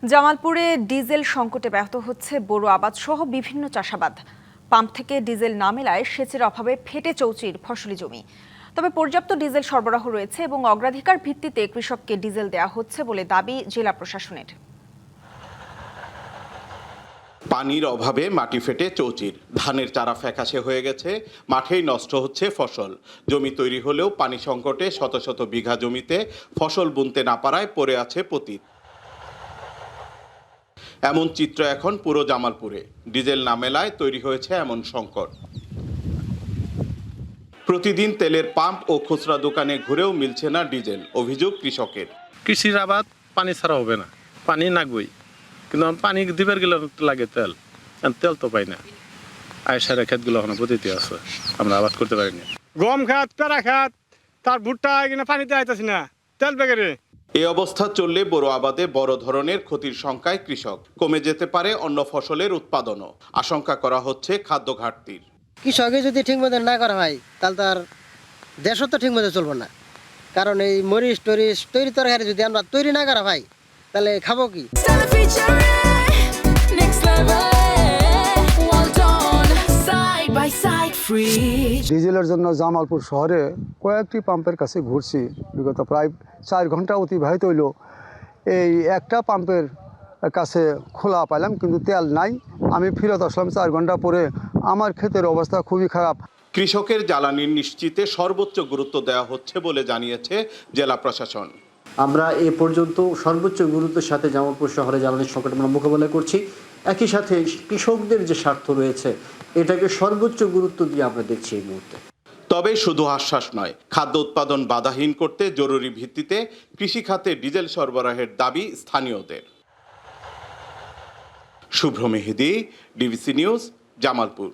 জামালপুরে ডিজেল সংকটে ব্যাহত হচ্ছে বোরো আবাদ সহ বিভিন্ন চাষাবাদ। পাম্প থেকে ডিজেল না মেলায় সেচের অভাবে ফেটে চৌচির ফসলি জমি। তবে পর্যাপ্ত ডিজেল সরবরাহ রয়েছে এবং অগ্রাধিকার ভিত্তিতে কৃষককে ডিজেল দেওয়া হচ্ছে বলে দাবি জেলা প্রশাসনের। পানির অভাবে মাটি ফেটে চৌচির, ধানের চারা ফ্যাকাশে হয়ে গেছে, মাঠেই নষ্ট হচ্ছে ফসল। জমি তৈরি হলেও পানি সংকটে শত শত বিঘা জমিতে ফসল বুনতে না পারায় পড়ে আছে পতিত। এমন চিত্র এখন পুরো জামালপুরে। ডিজেল না মেলায় তৈরি হয়েছে এমন সংকট। প্রতিদিন তেলের পাম্প ও খুচরা দোকানে ঘুরেও মিলছে না ডিজেল, অভিযোগ কৃষকের। কৃষির আবাদ পানি ছাড়া হবে না, পানি লাগবেই, কিন্তু পানি দিবার গেলে লাগে তেল, তেল তো পাই না। আয়সারের ক্ষেতগুলো এখন পতিতে আছে, আমরা আবাদ করতে পারিনি। গম খাত, পেরা খাত, তার ভুট্টা কিনা পানিতে আইতাছি না, তেল বেগেরে। এই অবস্থা চললে বোরো আবাদে বড় ধরনের ক্ষতির শঙ্কায় কৃষক। কমে যেতে পারে অন্য ফসলের উৎপাদনও। আশঙ্কা করা হচ্ছে খাদ্য ঘাটতির। কৃষকে যদি ঠিকমতো না করা হয় তাহলে তার দেশও তো ঠিকমতো চলবে না। কারণ এই মরিচ টরিচ তৈরি তরকারি যদি আমরা তৈরি না করা হয় তাহলে খাবো কি? ডিজেলের জন্য জামালপুর শহরে কয়েকটি পাম্পের কাছে ঘুরছি, বিগত প্রায় 4 ঘন্টা অতিবাহিত হইল। এই একটা পাম্পের কাছে খোলা পাইলাম, কিন্তু তেল নাই। আমি ফিরত আসলাম 4 ঘন্টা পরে। আমার ক্ষেতের অবস্থা খুবই খারাপ। কৃষকের জ্বালানির নিশ্চিতে সর্বোচ্চ গুরুত্ব দেওয়া হচ্ছে বলে জানিয়েছে জেলা প্রশাসন। আমরা এ পর্যন্ত সর্বোচ্চ গুরুত্বের সাথে জামালপুর শহরে জ্বালানির সংকট আমরা মোকাবেলা করছি। একই সাথে কৃষকদের যে স্বার্থ রয়েছে এটাকে সর্বোচ্চ গুরুত্ব দিয়ে আমরা দেখছি এই মুহূর্তে। তবে শুধু আশ্বাস নয়, খাদ্য উৎপাদন বাধাহীন করতে জরুরি ভিত্তিতে কৃষি খাতে ডিজেল সরবরাহের দাবি স্থানীয়দের। শুভ্র মেহেদি, ডিবিসি নিউজ, জামালপুর।